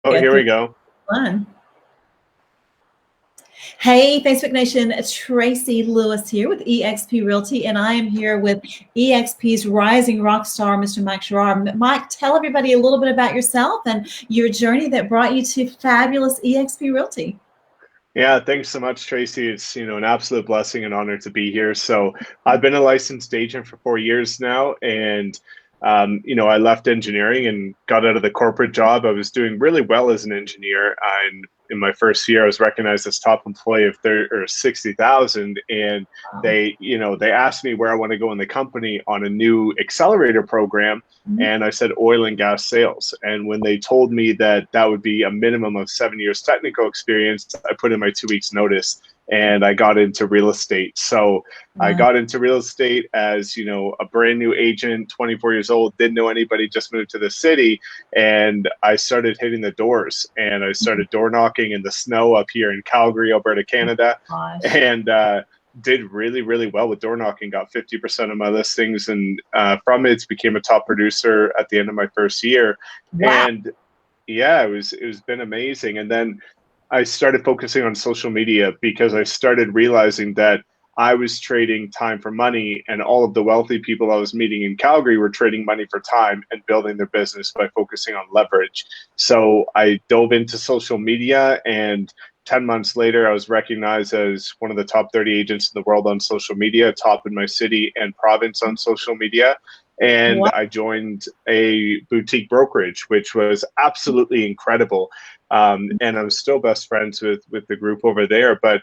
Oh, Get here the we go. fun. Hey, Facebook Nation, Tracy Lewis here with eXp Realty, and I am here with eXp's rising rock star, Mr. Mike Sherrard. Mike, tell everybody a little bit about yourself and your journey that brought you to fabulous eXp Realty. Yeah, thanks so much, Tracy. It's, an absolute blessing and honor to be here. So I've been a licensed agent for 4 years now, and I left engineering and got out of the corporate job. I was doing really well as an engineer. And in my first year, I was recognized as top employee of 30 or 60,000. And Wow. they asked me where I want to go in the company on a new accelerator program. Mhm. And I said oil and gas sales. And when they told me that that would be a minimum of 7 years technical experience, I put in my 2 weeks notice and I got into real estate. So I Wow. got into real estate as, a brand new agent, 24 years old, didn't know anybody, just moved to the city. And I started hitting the doors and I started door knocking in the snow up here in Calgary, Alberta, Canada. Gosh. And did really, really well with door knocking, got 50% of my listings. And from it, became a top producer at the end of my first year. Wow. And yeah, it was been amazing. And then I started focusing on social media because I started realizing that I was trading time for money, and all of the wealthy people I was meeting in Calgary were trading money for time and building their business by focusing on leverage. So I dove into social media, and 10 months later, I was recognized as one of the top 30 agents in the world on social media, top in my city and province on social media. And Wow. I joined a boutique brokerage, which was absolutely incredible. And I'm still best friends with the group over there. But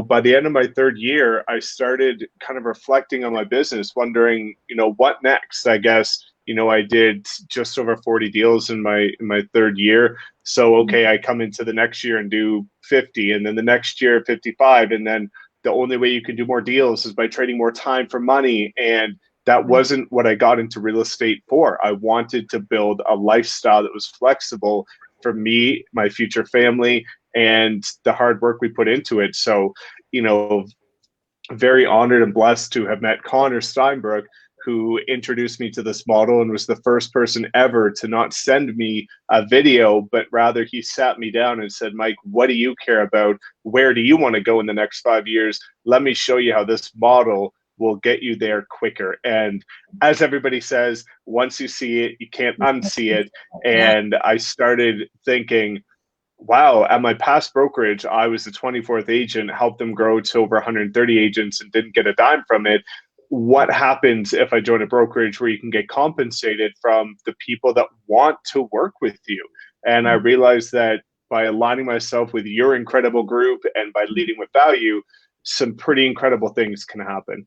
by the end of my third year, I started kind of reflecting on my business, wondering, what next? I guess, I did just over 40 deals in my third year. So okay, I come into the next year and do 50, and then the next year 55, and then the only way you can do more deals is by trading more time for money. And that wasn't what I got into real estate for. I wanted to build a lifestyle that was flexible for me, my future family, and the hard work we put into it. So, you know, very honored and blessed to have met Connor Steinbrook, who introduced me to this model and was the first person ever to not send me a video, but rather he sat me down and said, Mike, what do you care about? Where do you want to go in the next 5 years? Let me show you how this model will get you there quicker. And as everybody says, once you see it, you can't unsee it. Yeah. And I started thinking, wow, at my past brokerage, I was the 24th agent, helped them grow to over 130 agents and didn't get a dime from it. What happens if I join a brokerage where you can get compensated from the people that want to work with you? And I realized that by aligning myself with your incredible group and by leading with value, some pretty incredible things can happen.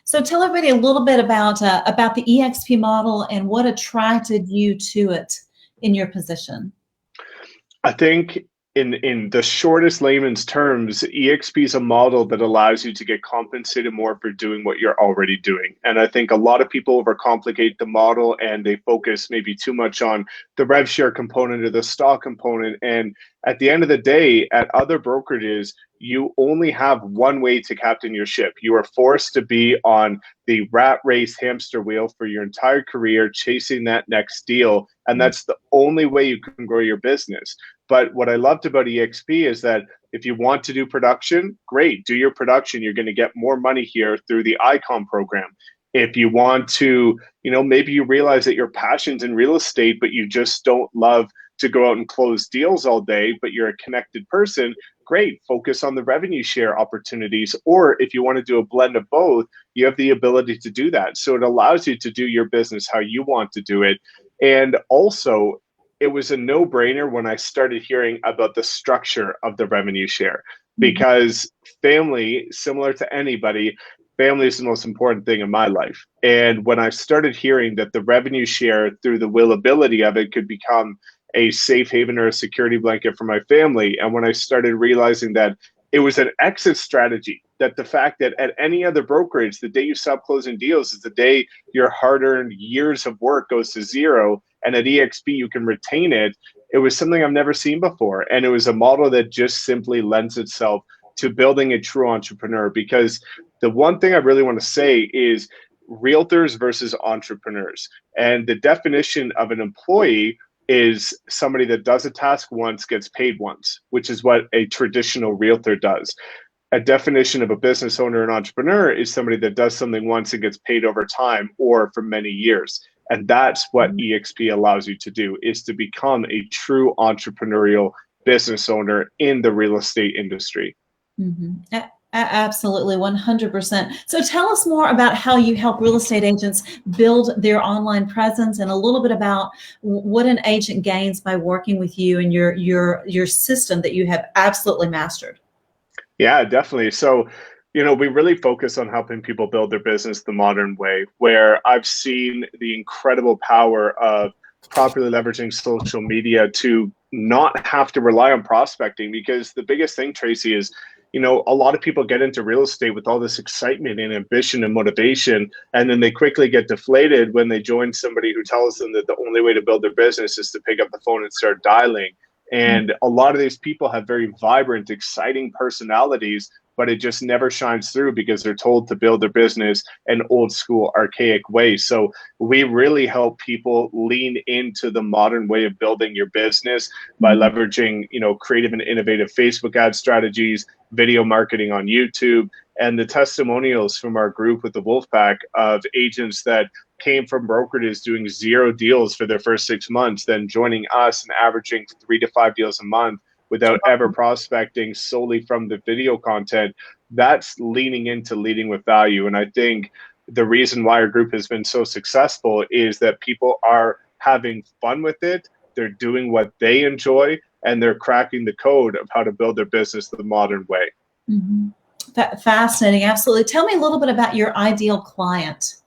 So tell everybody a little bit about the EXP model and what attracted you to it in your position. I think in the shortest layman's terms, EXP is a model that allows you to get compensated more for doing what you're already doing. And I think a lot of people overcomplicate the model and they focus maybe too much on the rev share component or the stock component. And at the end of the day, at other brokerages, you only have one way to captain your ship. You are forced to be on the rat race hamster wheel for your entire career, chasing that next deal. And that's the only way you can grow your business. But what I loved about EXP is that if you want to do production, great, do your production. You're going to get more money here through the ICOM program. If you want to, maybe you realize that your passion's in real estate, but you just don't love to go out and close deals all day, but you're a connected person, great, focus on the revenue share opportunities. Or if you want to do a blend of both, you have the ability to do that. So it allows you to do your business how you want to do it. And also, it was a no-brainer when I started hearing about the structure of the revenue share, Mhm. because family, similar to anybody, family is the most important thing in my life. And when I started hearing that the revenue share through the willability of it could become a safe haven or a security blanket for my family, and when I started realizing that it was an exit strategy, that the fact that at any other brokerage, the day you stop closing deals is the day your hard-earned years of work goes to zero, and at EXP you can retain it. It was something I've never seen before, and it was a model that just simply lends itself to building a true entrepreneur. Because the one thing I really want to say is realtors versus entrepreneurs, and the definition of an employee is somebody that does a task once gets paid once, which is what a traditional realtor does. A definition of a business owner and entrepreneur is somebody that does something once and gets paid over time or for many years. And that's what eXp allows you to do, is to become a true entrepreneurial business owner in the real estate industry. Absolutely, 100%. So tell us more about how you help real estate agents build their online presence, and a little bit about what an agent gains by working with you and your system that you have absolutely mastered. Yeah, definitely. So, we really focus on helping people build their business the modern way, where I've seen the incredible power of properly leveraging social media to not have to rely on prospecting. Because the biggest thing, Tracy, is, a lot of people get into real estate with all this excitement and ambition and motivation, and then they quickly get deflated when they join somebody who tells them that the only way to build their business is to pick up the phone and start dialing. And a lot of these people have very vibrant, exciting personalities, but it just never shines through because they're told to build their business an old school, archaic way. So we really help people lean into the modern way of building your business by leveraging, creative and innovative Facebook ad strategies, video marketing on YouTube, and the testimonials from our group with the Wolfpack of agents that came from brokerages doing 0 deals for their first 6 months, then joining us and averaging 3 to 5 deals a month without ever prospecting, solely from the video content. That's leaning into leading with value. And I think the reason why our group has been so successful is that people are having fun with it. They're doing what they enjoy, and they're cracking the code of how to build their business the modern way. Fascinating. Absolutely. Tell me a little bit about your ideal client.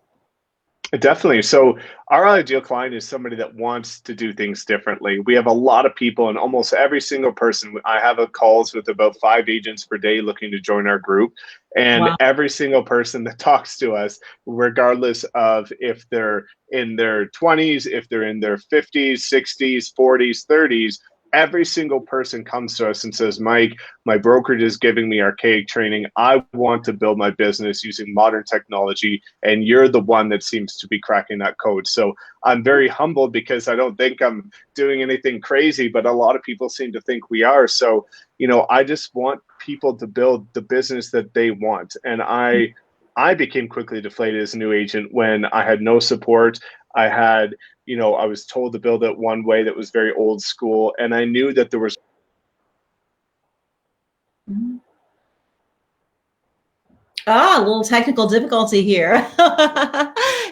Definitely. So our ideal client is somebody that wants to do things differently. We have a lot of people, and almost every single person, I have calls with about 5 agents per day looking to join our group. And every single person that talks to us, regardless of if they're in their 20s, if they're in their 50s, 60s, 40s, 30s, every single person comes to us and says, Mike, my brokerage is giving me archaic training. I want to build my business using modern technology, and you're the one that seems to be cracking that code. So I'm very humbled because I don't think I'm doing anything crazy, but a lot of people seem to think we are. So, I just want people to build the business that they want. And I became quickly deflated as a new agent when I had no support. I had, I was told to build it one way that was very old school. And I knew that there was. A little technical difficulty here.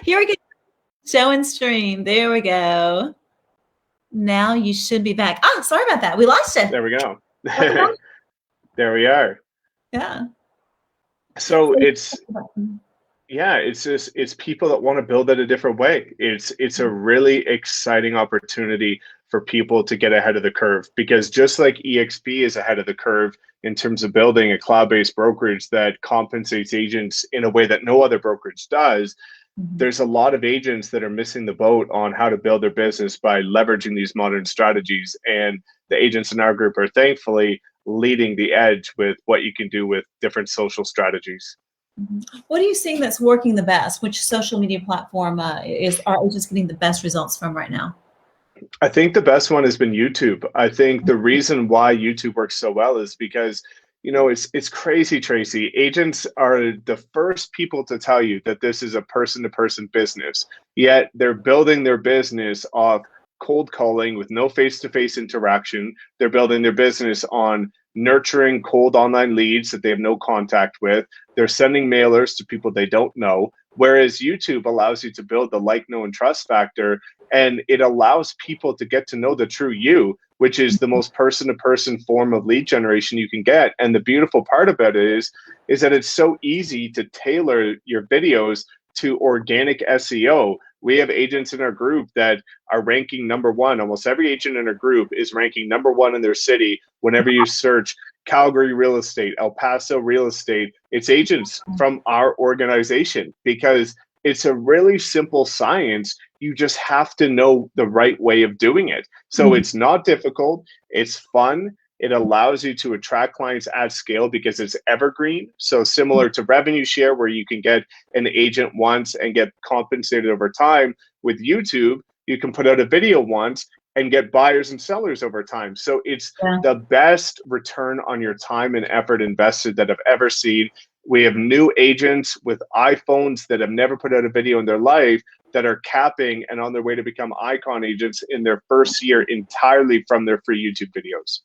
Here we go. Show and stream. There we go. Now you should be back. Sorry about that. We lost it. There we go. There we are. Yeah. So it's people that want to build it a different way. It's a really exciting opportunity for people to get ahead of the curve, because just like eXp is ahead of the curve in terms of building a cloud-based brokerage that compensates agents in a way that no other brokerage does, there's a lot of agents that are missing the boat on how to build their business by leveraging these modern strategies. And the agents in our group are thankfully leading the edge with what you can do with different social strategies. What are you seeing that's working the best? Which social media platform are agents getting the best results from right now? I think the best one has been YouTube. I think the reason why YouTube works so well is because, it's crazy, Tracy. Agents are the first people to tell you that this is a person-to-person business, yet they're building their business off cold calling with no face-to-face interaction. They're building their business on nurturing cold online leads that they have no contact with. They're sending mailers to people they don't know. Whereas YouTube allows you to build the like, know, and trust factor, and it allows people to get to know the true you, which is the most person-to-person form of lead generation you can get. And the beautiful part about it is that it's so easy to tailor your videos to organic SEO. We have agents in our group that are ranking #1. Almost every agent in our group is ranking #1 in their city. Whenever you search Calgary real estate, El Paso real estate, it's agents from our organization, because it's a really simple science. You just have to know the right way of doing it. So it's not difficult. It's fun. It allows you to attract clients at scale because it's evergreen. So similar to revenue share, where you can get an agent once and get compensated over time, with YouTube, you can put out a video once, and get buyers and sellers over time. So it's the best return on your time and effort invested that I've ever seen. We have new agents with iPhones that have never put out a video in their life that are capping and on their way to become icon agents in their first year entirely from their free YouTube videos.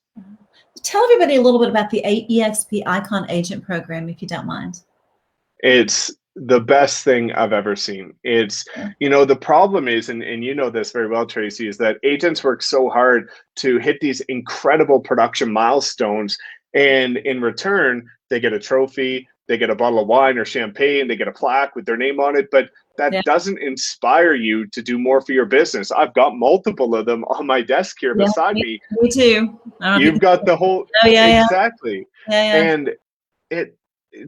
Tell everybody a little bit about the eXp Icon Agent Program, if you don't mind. It's the best thing I've ever seen. It's, you know, the problem is, and you know this very well, Tracy, is that agents work so hard to hit these incredible production milestones. And in return, they get a trophy, they get a bottle of wine or champagne, they get a plaque with their name on it. But that doesn't inspire you to do more for your business. I've got multiple of them on my desk here beside me. Me too. You've got the whole, exactly. And it,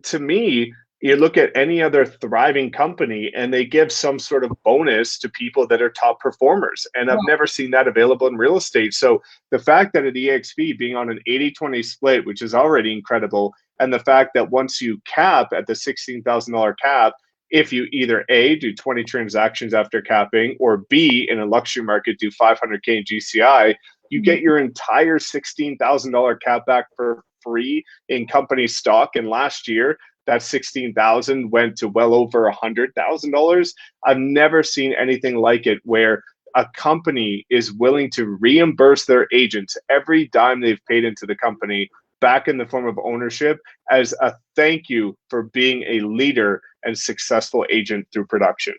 to me, you look at any other thriving company and they give some sort of bonus to people that are top performers. And I've never seen that available in real estate. So the fact that at eXp being on an 80-20 split, which is already incredible, and the fact that once you cap at the $16,000 cap, if you either A, do 20 transactions after capping, or B, in a luxury market, do 500K in GCI, you get your entire $16,000 cap back for free in company stock. And last year, that $16,000 went to well over $100,000. I've never seen anything like it, where a company is willing to reimburse their agents every dime they've paid into the company back in the form of ownership as a thank you for being a leader and successful agent through production.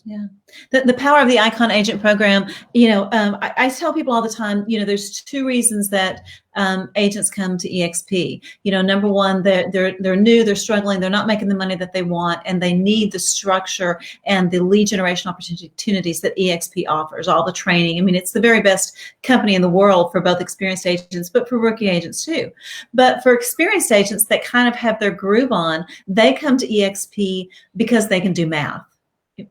Yeah, the power of the Icon Agent Program, you know, I tell people all the time, you know, there's two reasons that agents come to eXp. You know, number one, they're new, they're struggling, they're not making the money that they want, and they need the structure and the lead generation opportunities that eXp offers, all the training. I mean, it's the very best company in the world for both experienced agents, but for rookie agents too. But for experienced agents that kind of have their groove on, they come to eXp because they can do math.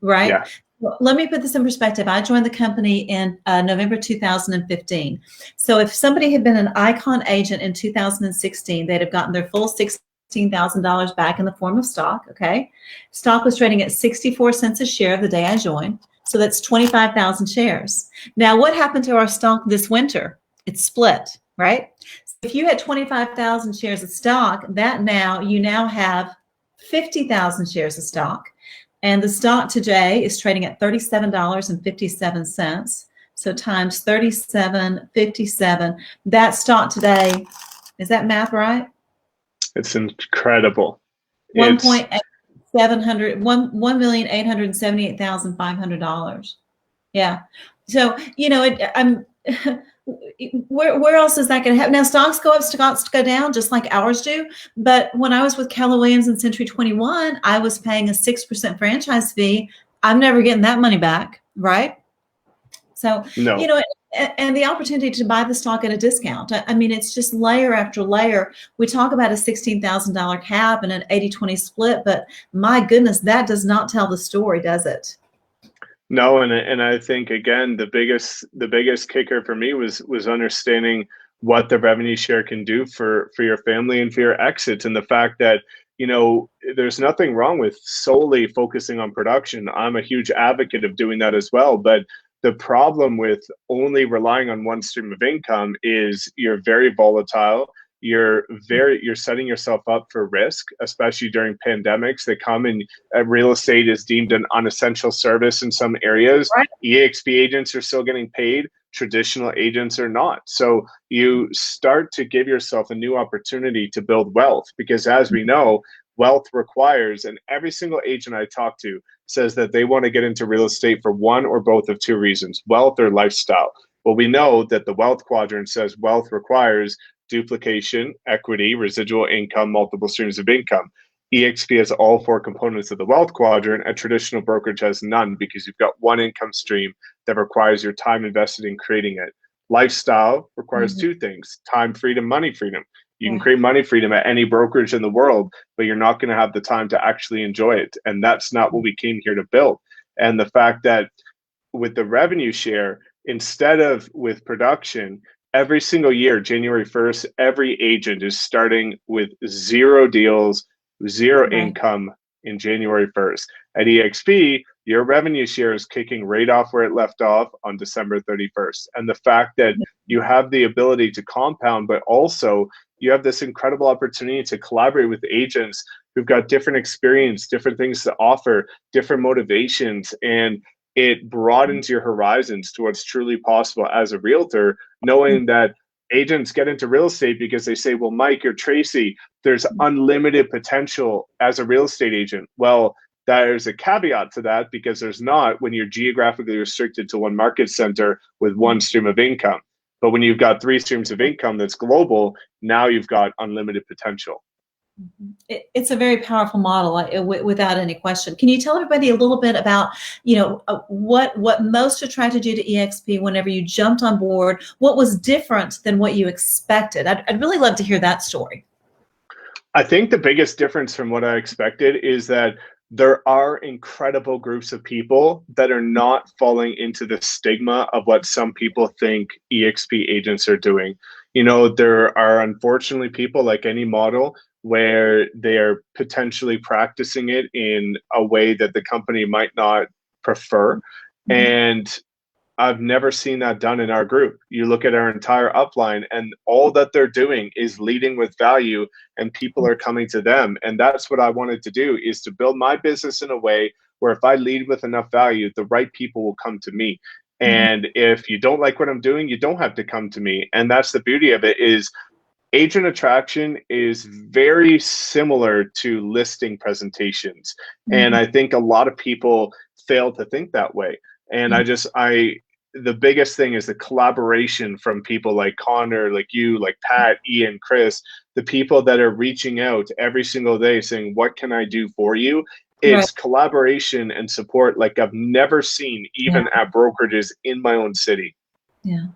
Right? Yeah. Well, let me put this in perspective. I joined the company in November 2015. So if somebody had been an Icon agent in 2016, they'd have gotten their full $16,000 back in the form of stock. Okay. Stock was trading at 64 cents a share the day I joined. So that's 25,000 shares. Now, what happened to our stock this winter? It's split, right? So if you had 25,000 shares of stock, you now have 50,000 shares of stock. And the stock today is trading at $37.57. So times 37.57. That stock today, is that math right? It's incredible. $1,878,500. Yeah. So, you know, where else is that going to happen? Now, stocks go up, stocks go down, just like ours do. But when I was with Keller Williams and Century 21, I was paying a 6% franchise fee. I'm never getting that money back, right? So, no. You know, and the opportunity to buy the stock at a discount. I mean, it's just layer after layer. We talk about a $16,000 cap and an 80-20 split, but my goodness, that does not tell the story, does it? No, and I think, again, the biggest kicker for me was understanding what the revenue share can do for your family and for your exits, and the fact that, you know, there's nothing wrong with solely focusing on production. I'm a huge advocate of doing that as well, but the problem with only relying on one stream of income is you're very volatile. You're setting yourself up for risk, especially during pandemics that come, and real estate is deemed an unessential service in some areas. Right. eXp agents are still getting paid. Traditional agents are not. So you start to give yourself a new opportunity to build wealth, because as we know, wealth requires, and every single agent I talk to says that they want to get into real estate for one or both of two reasons: wealth or lifestyle. Well, we know that the wealth quadrant says wealth requires duplication, equity, residual income, multiple streams of income. eXp has all four components of the wealth quadrant. A traditional brokerage has none, because you've got one income stream that requires your time invested in creating it. Lifestyle requires two things: time freedom, money freedom. You can create money freedom at any brokerage in the world, but you're not going to have the time to actually enjoy it. And that's not what we came here to build. And the fact that with the revenue share, instead of with production, every single year, January 1st, every agent is starting with 0 deals, 0 income in January 1st. At eXp, your revenue share is kicking right off where it left off on December 31st. And the fact that you have the ability to compound, but also you have this incredible opportunity to collaborate with agents who've got different experience, different things to offer, different motivations, and it broadens your horizons to what's truly possible as a realtor, knowing that agents get into real estate because they say, well, Mike or Traci, there's unlimited potential as a real estate agent. Well, there's a caveat to that, because there's not when you're geographically restricted to one market center with one stream of income. But when you've got 3 streams of income that's global, now you've got unlimited potential. It's a very powerful model, without any question. Can you tell everybody a little bit about, what most attracted you to eXp whenever you jumped on board? What was different than what you expected? I'd really love to hear that story. I think the biggest difference from what I expected is that there are incredible groups of people that are not falling into the stigma of what some people think eXp agents are doing. There are unfortunately people, like any model, where they are potentially practicing it in a way that the company might not prefer. And I've never seen that done in our group. You look at our entire upline, and all that they're doing is leading with value, and people are coming to them. And that's what I wanted to do, is to build my business in a way where if I lead with enough value, the right people will come to me. And if you don't like what I'm doing, you don't have to come to me. And that's the beauty of it, is agent attraction is very similar to listing presentations. And I think a lot of people fail to think that way. And the biggest thing is the collaboration from people like Connor, like you, like Pat, Ian, Chris, the people that are reaching out every single day saying, what can I do for you? It's collaboration and support like I've never seen, even at brokerages in my own city. Yeah.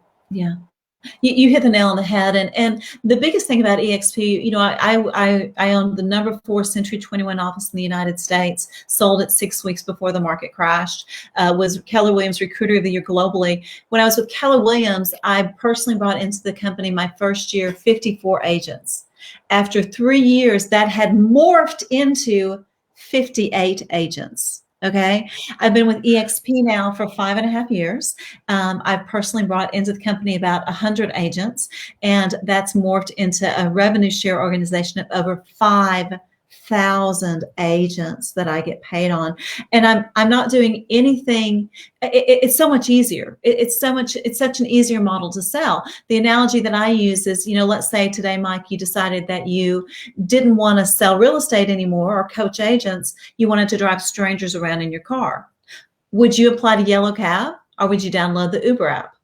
You hit the nail on the head. And the biggest thing about eXp, I owned the number 4 Century 21 office in the United States, sold it 6 weeks before the market crashed, was Keller Williams Recruiter of the Year globally. When I was with Keller Williams, I personally brought into the company my first year 54 agents. After 3 years, that had morphed into 58 agents. Okay. I've been with eXp now for 5.5 years. I've personally brought into the company about 100 agents, and that's morphed into a revenue share organization of over 5,000 agents that I get paid on. And I'm not doing anything. It's so much easier. It's such an easier model to sell. The analogy that I use is, let's say today, Mike, you decided that you didn't want to sell real estate anymore or coach agents. You wanted to drive strangers around in your car. Would you apply to Yellow Cab, or would you download the Uber app?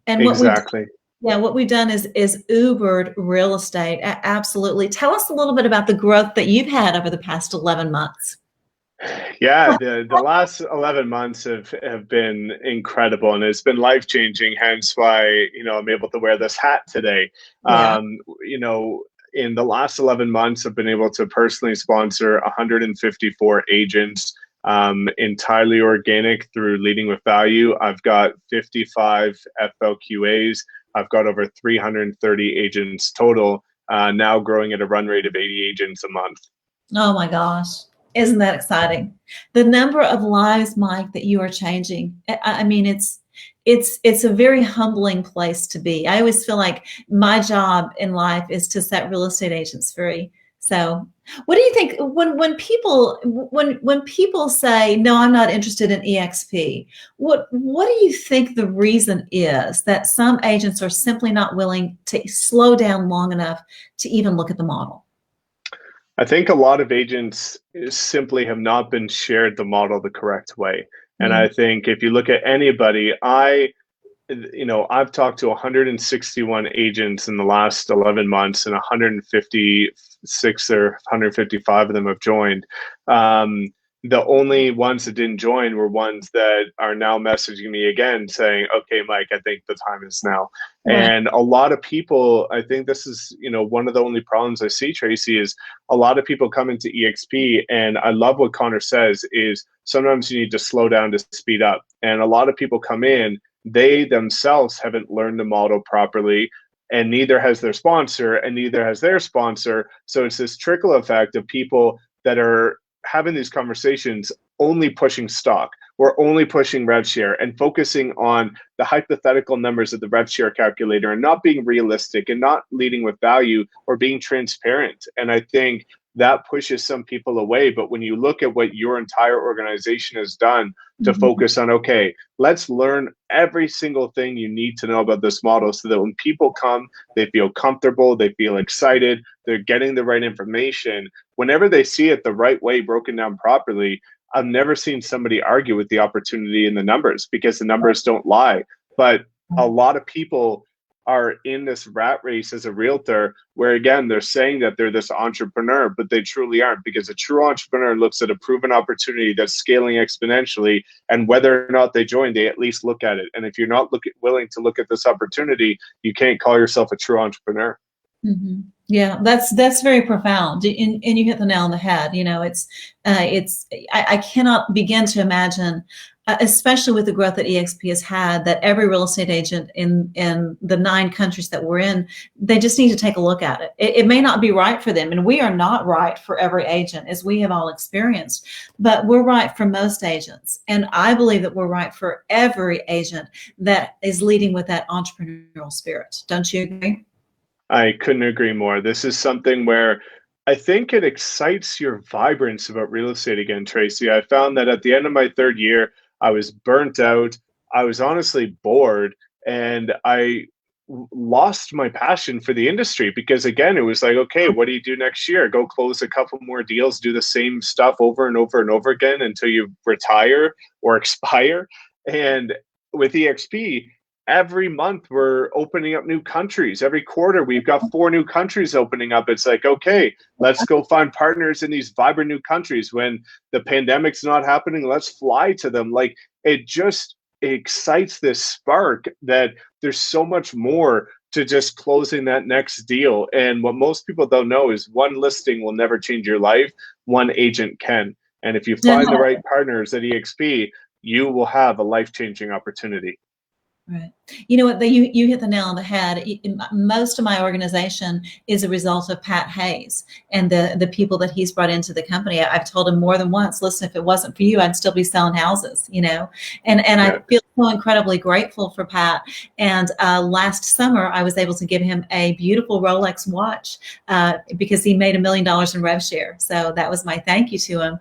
And exactly. what we've done is Ubered real estate. Absolutely. Tell us a little bit about the growth that you've had over the past 11 months. Yeah, the last 11 months have been incredible, and it's been life-changing, hence why, I'm able to wear this hat today. Yeah. In the last 11 months, I've been able to personally sponsor 154 agents, entirely organic through leading with value. I've got 55 FLQAs. I've got over 330 agents total, now growing at a run rate of 80 agents a month. Oh my gosh. Isn't that exciting? The number of lives, Mike, that you are changing. I mean, it's a very humbling place to be. I always feel like my job in life is to set real estate agents free. So what do you think when people say, no, I'm not interested in eXp, what do you think the reason is that some agents are simply not willing to slow down long enough to even look at the model? I think a lot of agents simply have not been shared the model the correct way. And I think if you look at anybody, I've talked to 161 agents in the last 11 months, and 156 or 155 of them have joined. The only ones that didn't join were ones that are now messaging me again saying, okay, Mike, I think the time is now. Right. And a lot of people, I think this is, one of the only problems I see, Traci, is a lot of people come into eXp, and I love what Connor says is sometimes you need to slow down to speed up. And a lot of people come in, they themselves haven't learned the model properly, and neither has their sponsor, and neither has their sponsor. So it's this trickle effect of people that are having these conversations only pushing stock. We're only pushing rev share and focusing on the hypothetical numbers of the rev share calculator and not being realistic and not leading with value or being transparent. And I think that pushes some people away. But when you look at what your entire organization has done to focus on, okay, let's learn every single thing you need to know about this model so that when people come, they feel comfortable, they feel excited, they're getting the right information. Whenever they see it the right way, broken down properly, I've never seen somebody argue with the opportunity in the numbers because the numbers don't lie. But a lot of people are in this rat race as a realtor where, again, they're saying that they're this entrepreneur, but they truly aren't, because a true entrepreneur looks at a proven opportunity that's scaling exponentially, and whether or not they join, they at least look at it. And if you're not willing to look at this opportunity, you can't call yourself a true entrepreneur. Yeah, that's very profound, and you hit the nail on the head. You know, I cannot begin to imagine, especially with the growth that eXp has had, that every real estate agent in the 9 countries that we're in, they just need to take a look at it. It may not be right for them, and we are not right for every agent, as we have all experienced, but we're right for most agents. And I believe that we're right for every agent that is leading with that entrepreneurial spirit. Don't you agree? I couldn't agree more. This is something where I think it excites your vibrance about real estate again, Traci. I found that at the end of my 3rd year, I was burnt out. I was honestly bored, and I lost my passion for the industry because, again, it was like, okay, what do you do next year? Go close a couple more deals, do the same stuff over and over and over again until you retire or expire. And with eXp, every month we're opening up new countries. Every quarter we've got 4 new countries opening up. It's like, okay, let's go find partners in these vibrant new countries. When the pandemic's not happening, let's fly to them. Like, it just excites this spark that there's so much more to just closing that next deal. And what most people don't know is one listing will never change your life. One agent can. And if you find the right partners at eXp, you will have a life-changing opportunity. Right. You know what? You hit the nail on the head. Most of my organization is a result of Pat Hayes and the people that he's brought into the company. I've told him more than once, listen, if it wasn't for you, I'd still be selling houses, you know, and I feel so incredibly grateful for Pat. And last summer, I was able to give him a beautiful Rolex watch because he made $1 million in rev share. So that was my thank you to him.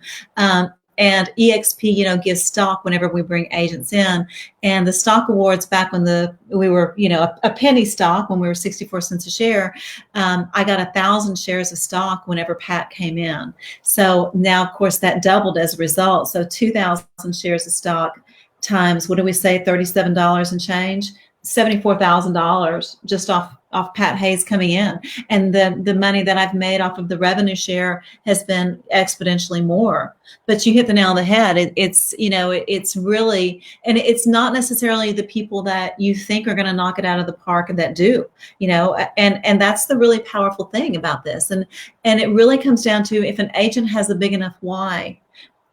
And eXp, you know, gives stock whenever we bring agents in. And the stock awards back when we were, you know, a penny stock when we were 64 cents a share, I got 1,000 shares of stock whenever Pat came in. So now, of course, that doubled as a result. So 2,000 shares of stock times, what do we say, $37 and change? $74,000 just off Pat Hayes coming in. And the money that I've made off of the revenue share has been exponentially more. But you hit the nail on the head. It's, you know, it's really, and it's not necessarily the people that you think are going to knock it out of the park and that do, you know, and that's the really powerful thing about this. And it really comes down to, if an agent has a big enough why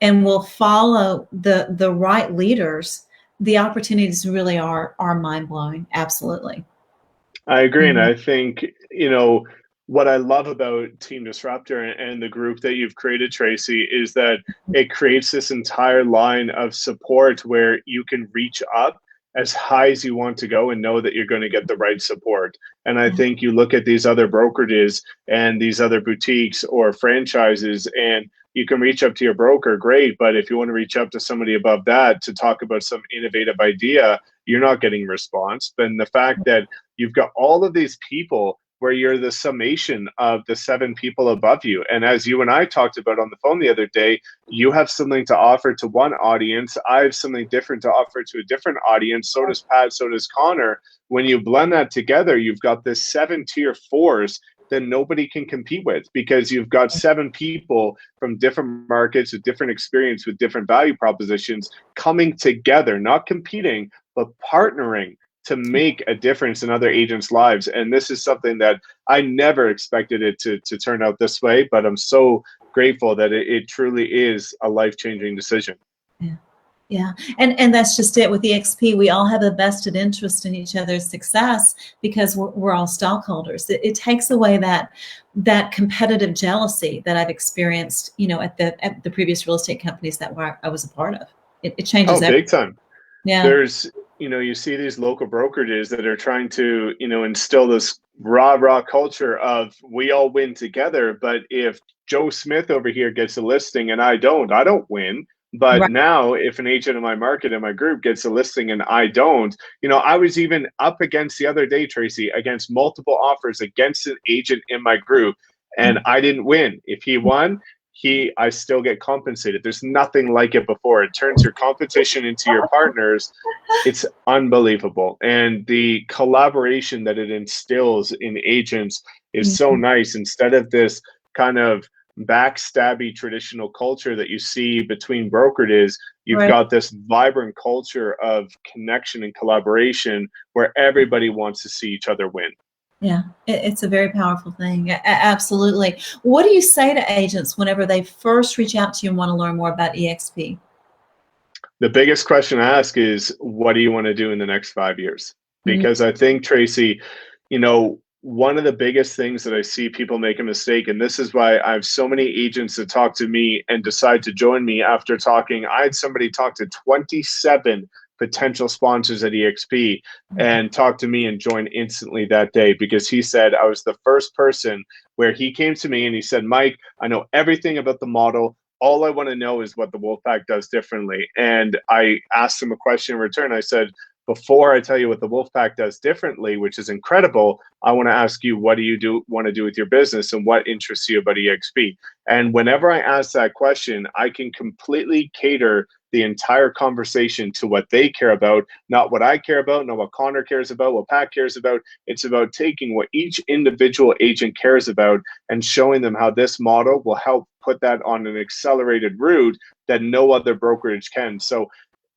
and will follow the right leaders, the opportunities really are mind-blowing. Absolutely. I agree. And I think, you know, what I love about Team Disruptor and the group that you've created, Traci, is that it creates this entire line of support where you can reach up as high as you want to go and know that you're going to get the right support. And I think you look at these other brokerages and these other boutiques or franchises, and you can reach up to your broker, great. But if you want to reach up to somebody above that to talk about some innovative idea, you're not getting response. Then the fact that you've got all of these people where you're the summation of the 7 people above you. And as you and I talked about on the phone the other day, you have something to offer to one audience. I have something different to offer to a different audience. So does Pat, so does Connor. When you blend that together, you've got this 7 tier 4s that nobody can compete with, because you've got 7 people from different markets with different experience, with different value propositions coming together, not competing, but partnering to make a difference in other agents' lives. And this is something that I never expected it to turn out this way, but I'm so grateful that it truly is a life-changing decision. Yeah. Yeah, and that's just it with EXP. We all have a vested interest in each other's success because we're all stockholders. It takes away that competitive jealousy that I've experienced, at the previous real estate companies that I was a part of. It changes Oh, everything. big time. Yeah. There's, you see these local brokerages that are trying to, instill this rah culture of we all win together. But if Joe Smith over here gets a listing and I don't win. But Right. now if an agent in my market and my group gets a listing and I don't, I was even up against the other day, Tracy, against multiple offers against an agent in my group, and I didn't win. If he won, I still get compensated. There's nothing like it before. It turns your competition into your partners. It's unbelievable. And the collaboration that it instills in agents is so nice. Instead of this kind of backstabby traditional culture that you see between brokerages, you've Right. got this vibrant culture of connection and collaboration where everybody wants to see each other win. Yeah, it's a very powerful thing. Absolutely. What do you say to agents whenever they first reach out to you and want to learn more about EXP? The biggest question I ask is, what do you want to do in the next 5 years? Because I think, Tracy, one of the biggest things that I see people make a mistake, and this is why I have so many agents that talk to me and decide to join me after talking. I had somebody talk to 27 potential sponsors at EXP and talk to me and join instantly that day, because he said I was the first person where he came to me and he said, Mike, I know everything about the model. All I want to know is what the Wolfpack does differently. And I asked him a question in return. I said, before I tell you what the Wolfpack does differently, which is incredible, I want to ask you, what do you want to do with your business and what interests you about EXP? And whenever I ask that question, I can completely cater the entire conversation to what they care about, not what I care about, not what Connor cares about, what Pat cares about. It's about taking what each individual agent cares about and showing them how this model will help put that on an accelerated route that no other brokerage can. So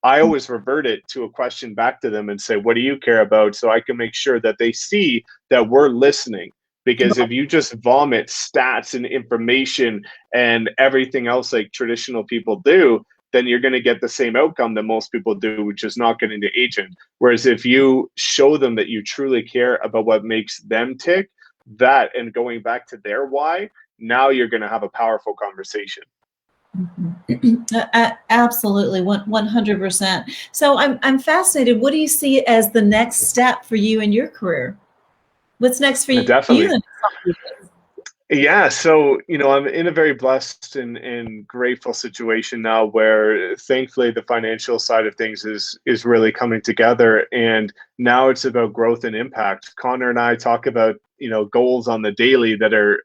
I always revert it to a question back to them and say, what do you care about? So I can make sure that they see that we're listening. Because if you just vomit stats and information and everything else like traditional people do, then you're going to get the same outcome that most people do, which is not getting the agent. Whereas if you show them that you truly care about what makes them tick, that and going back to their why, now you're going to have a powerful conversation. Absolutely, 100%. So I'm fascinated. What do you see as the next step for you in your career? What's next for you? Definitely. Yeah, so I'm in a very blessed and grateful situation now where thankfully the financial side of things is really coming together, and now it's about growth and impact. Connor and I talk about goals on the daily that are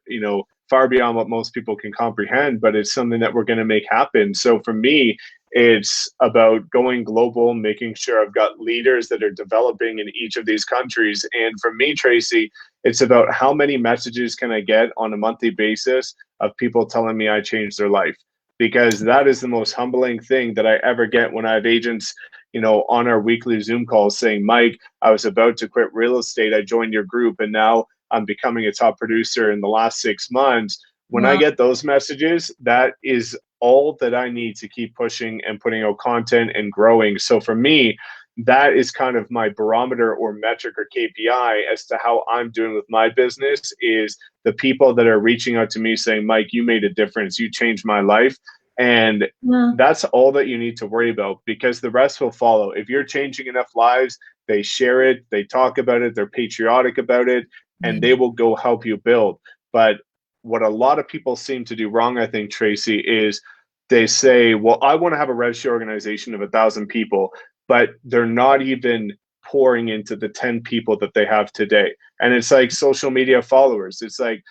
far beyond what most people can comprehend, but it's something that we're going to make happen. So for me, it's about going global, making sure I've got leaders that are developing in each of these countries. And for me, Tracy, it's about how many messages can I get on a monthly basis of people telling me I changed their life, because that is the most humbling thing that I ever get when I have agents, on our weekly Zoom calls saying, Mike, I was about to quit real estate. I joined your group and now I'm becoming a top producer in the last 6 months. When I get those messages, that is all that I need to keep pushing and putting out content and growing. So for me, that is kind of my barometer or metric or KPI as to how I'm doing with my business, is the people that are reaching out to me saying, Mike, you made a difference. You changed my life. And that's all that you need to worry about, because the rest will follow. If you're changing enough lives, they share it, they talk about it, they're patriotic about it, and they will go help you build. But what a lot of people seem to do wrong, I think, Tracy, is they say, well, I want to have a registry organization of 1,000 people, but they're not even pouring into the 10 people that they have today. And it's like social media followers. It's like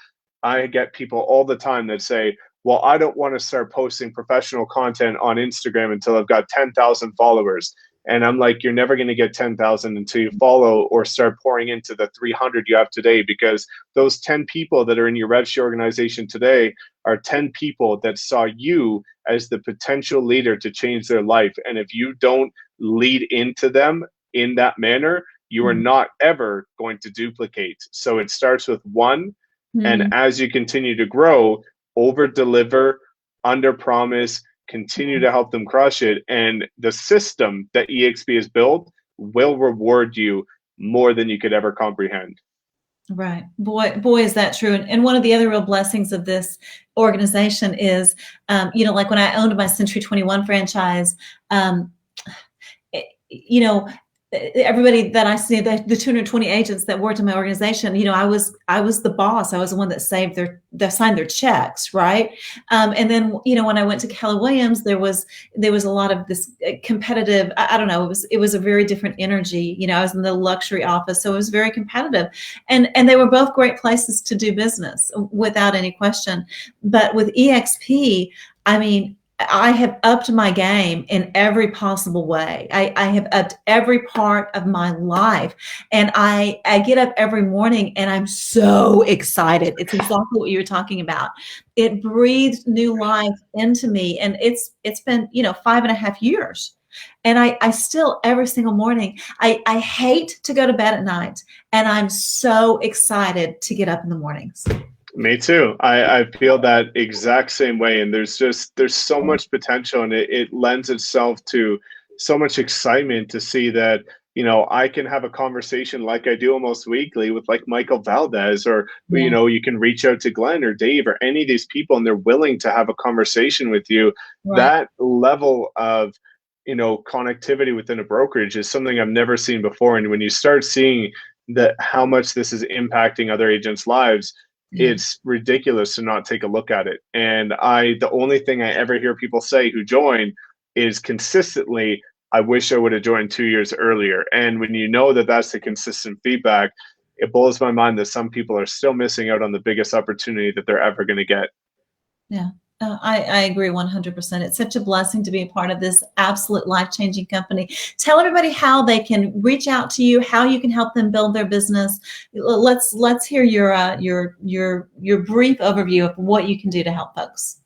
I get people all the time that say, well, I don't want to start posting professional content on Instagram until I've got 10,000 followers. And I'm like, you're never going to get 10,000 until you follow or start pouring into the 300 you have today, because those 10 people that are in your registry organization today are 10 people that saw you as the potential leader to change their life. And if you don't lead into them in that manner, you are not ever going to duplicate. So it starts with one. And as you continue to grow, over deliver, under promise, continue to help them crush it. And the system that EXP has built will reward you more than you could ever comprehend. Right. Boy, is that true. And one of the other real blessings of this organization is, like when I owned my Century 21 franchise, you know, everybody that I see, the 220 agents that worked in my organization, I was the boss. I was the one that signed their checks, right? And then, when I went to Keller Williams, there was a lot of this competitive. I don't know. It was a very different energy. I was in the luxury office, so it was very competitive, and they were both great places to do business without any question. But with EXP, I mean, I have upped my game in every possible way. I have upped every part of my life. And I get up every morning and I'm so excited. It's exactly what you were talking about. It breathed new life into me. And it's been, 5.5 years. And I still, every single morning, I hate to go to bed at night. And I'm so excited to get up in the mornings. Me too. I feel that exact same way. And there's so much potential, and it lends itself to so much excitement to see that, I can have a conversation like I do almost weekly with like Michael Valdez, or, Yeah. you can reach out to Glenn or Dave or any of these people, and they're willing to have a conversation with you. Right. That level of, connectivity within a brokerage is something I've never seen before. And when you start seeing that how much this is impacting other agents' lives, Yeah. it's ridiculous to not take a look at it. And the only thing I ever hear people say who join is consistently, I wish I would have joined 2 years earlier. And when you know that that's the consistent feedback, it blows my mind that some people are still missing out on the biggest opportunity that they're ever going to get. Yeah. I agree 100%. It's such a blessing to be a part of this absolute life-changing company. Tell everybody how they can reach out to you, how you can help them build their business. Let's hear your brief overview of what you can do to help folks.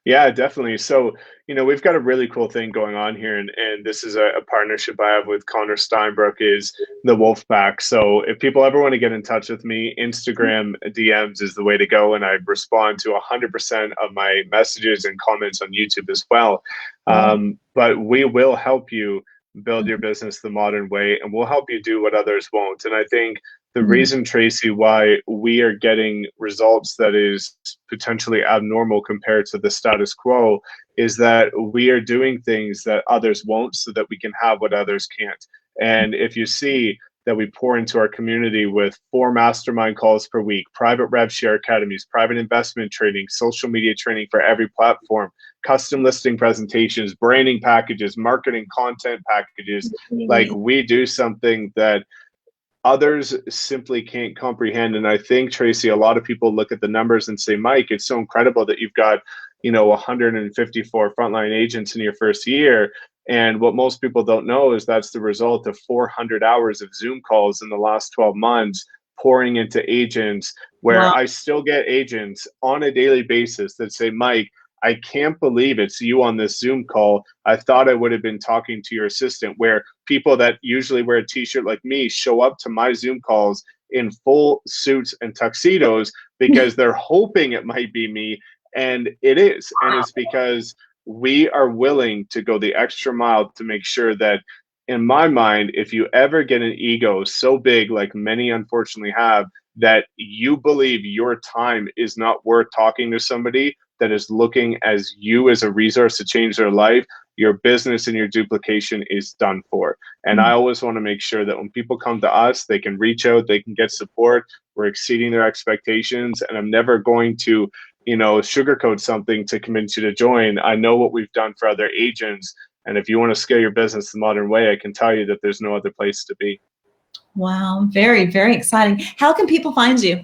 Yeah, definitely. So, we've got a really cool thing going on here, and this is a partnership I have with Connor Steinbrook, is the Wolf Pack. So if people ever want to get in touch with me, Instagram DMs is the way to go, and I respond to 100% of my messages and comments on YouTube as well. But we will help you build your business the modern way, and we'll help you do what others won't. And I think the reason, Traci, why we are getting results that is potentially abnormal compared to the status quo is that we are doing things that others won't, so that we can have what others can't. And if you see that we pour into our community with 4 mastermind calls per week, private rev share academies, private investment training, social media training for every platform, custom listing presentations, branding packages, marketing content packages, like we do something that others simply can't comprehend. And I think, Traci, a lot of people look at the numbers and say, Mike, it's so incredible that you've got, 154 frontline agents in your first year. And what most people don't know is that's the result of 400 hours of Zoom calls in the last 12 months pouring into agents, where Wow. I still get agents on a daily basis that say, Mike, I can't believe it's you on this Zoom call. I thought I would have been talking to your assistant. Where people that usually wear a t-shirt like me show up to my Zoom calls in full suits and tuxedos because they're hoping it might be me. And it is. And it's because we are willing to go the extra mile to make sure that, in my mind, if you ever get an ego so big, like many unfortunately have, that you believe your time is not worth talking to somebody that is looking as you as a resource to change their life, your business and your duplication is done for. And I always want to make sure that when people come to us, they can reach out, they can get support. We're exceeding their expectations. And I'm never going to, sugarcoat something to convince you to join. I know what we've done for other agents. And if you want to scale your business the modern way, I can tell you that there's no other place to be. Wow. Very, very exciting. How can people find you?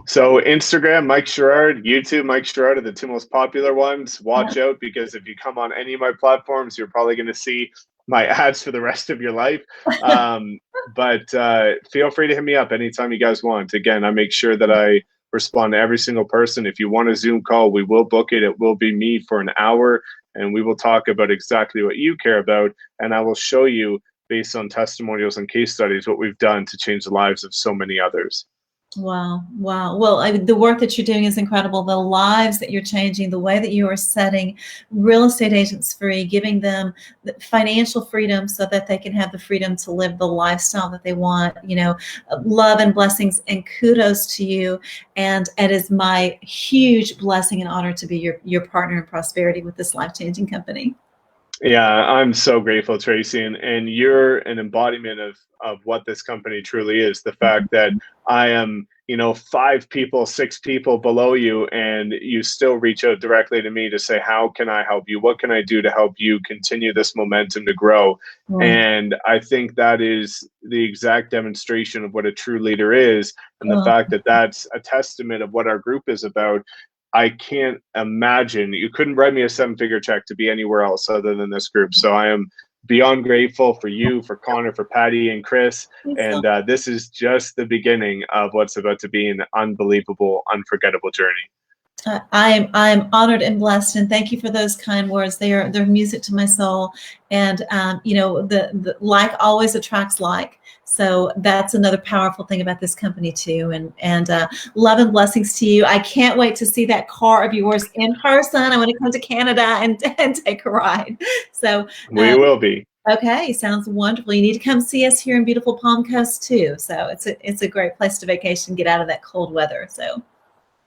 So Instagram, Mike Sherrard, YouTube, Mike Sherrard are the 2 most popular ones. Watch out, because if you come on any of my platforms, you're probably going to see my ads for the rest of your life. But feel free to hit me up anytime you guys want. Again, I make sure that I respond to every single person. If you want a Zoom call, we will book it. It will be me for an hour, and we will talk about exactly what you care about. And I will show you, based on testimonials and case studies, what we've done to change the lives of so many others. Wow. Wow. Well, the work that you're doing is incredible. The lives that you're changing, the way that you are setting real estate agents free, giving them the financial freedom so that they can have the freedom to live the lifestyle that they want, love and blessings and kudos to you. And it is my huge blessing and honor to be your partner in prosperity with this life-changing company. Yeah, I'm so grateful, Tracy, and you're an embodiment of what this company truly is. The fact that I am, 5 people, 6 people below you, and you still reach out directly to me to say, how can I help you? What can I do to help you continue this momentum to grow? Right. And I think that is the exact demonstration of what a true leader is, and the Oh, fact that that's a testament of what our group is about. I can't imagine you couldn't write me a 7-figure check to be anywhere else other than this group. So I am beyond grateful for you, for Connor, for Patty and Chris. so And this is just the beginning of what's about to be an unbelievable, unforgettable journey. I'm honored and blessed, and thank you for those kind words. They're music to my soul, and the like always attracts like. So that's another powerful thing about this company too. And love and blessings to you. I can't wait to see that car of yours in person. I want to come to Canada and take a ride. So We will be. okay, sounds wonderful. You need to come see us here in beautiful Palm Coast too. So it's a great place to vacation, get out of that cold weather. So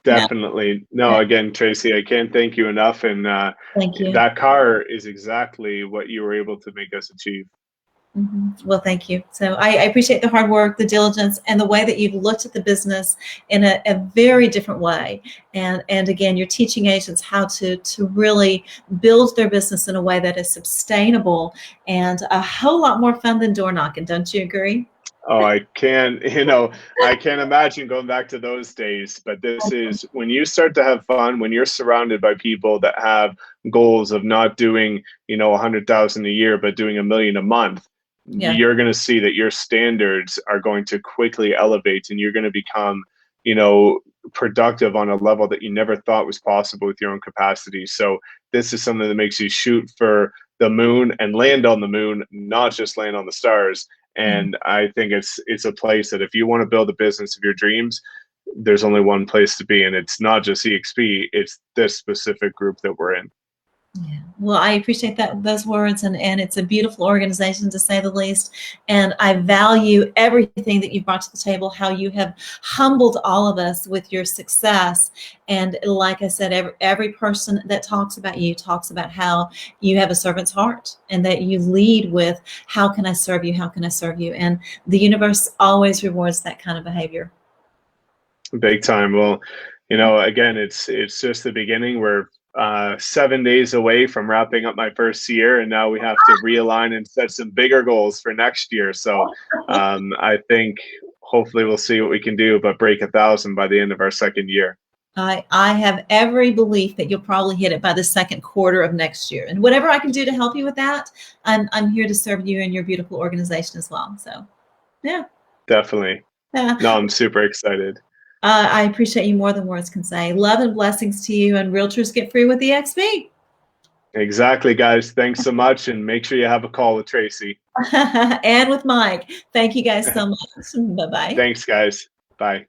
yeah, Definitely. No, again, Tracy, I can't thank you enough. And thank you. that car is exactly what you were able to make us achieve. Well, thank you. So I appreciate the hard work, the diligence, and the way that you've looked at the business in a very different way. And again, you're teaching agents how to really build their business in a way that is sustainable and a whole lot more fun than door knocking. Don't you agree? Oh, I can't imagine going back to those days. But this is when you start to have fun, when you're surrounded by people that have goals of not doing, 100,000 a year, but doing 1 million a month. Yeah. You're going to see that your standards are going to quickly elevate, and you're going to become, you know, productive on a level that you never thought was possible with your own capacity. So this is something that makes you shoot for the moon and land on the moon, not just land on the stars. And I think it's a place that if you want to build a business of your dreams, there's only one place to be, and it's not just EXP, it's this specific group that we're in. Yeah. Well, I appreciate those words, and it's a beautiful organization to say the least. And I value everything that you've brought to the table, how you have humbled all of us with your success. And like I said, every person that talks about you talks about how you have a servant's heart and that you lead with, how can I serve you? How can I serve you? And the universe always rewards that kind of behavior. Big time. Well, again, it's just the beginning. We're 7 days away from wrapping up my first year, and now we have to realign and set some bigger goals for next year. So I think hopefully we'll see what we can do, but break 1,000 by the end of our second year. I have every belief that you'll probably hit it by the second quarter of next year. And whatever I can do to help you with that, I'm here to serve you and your beautiful organization as well. So, yeah. Definitely. Yeah. No, I'm super excited. I appreciate you more than words can say. Love and blessings to you, and Realtors get free with eXp. Exactly, guys. Thanks so much, and make sure you have a call with Tracy. And with Mike. Thank you guys so much. Bye-bye. Thanks, guys. Bye.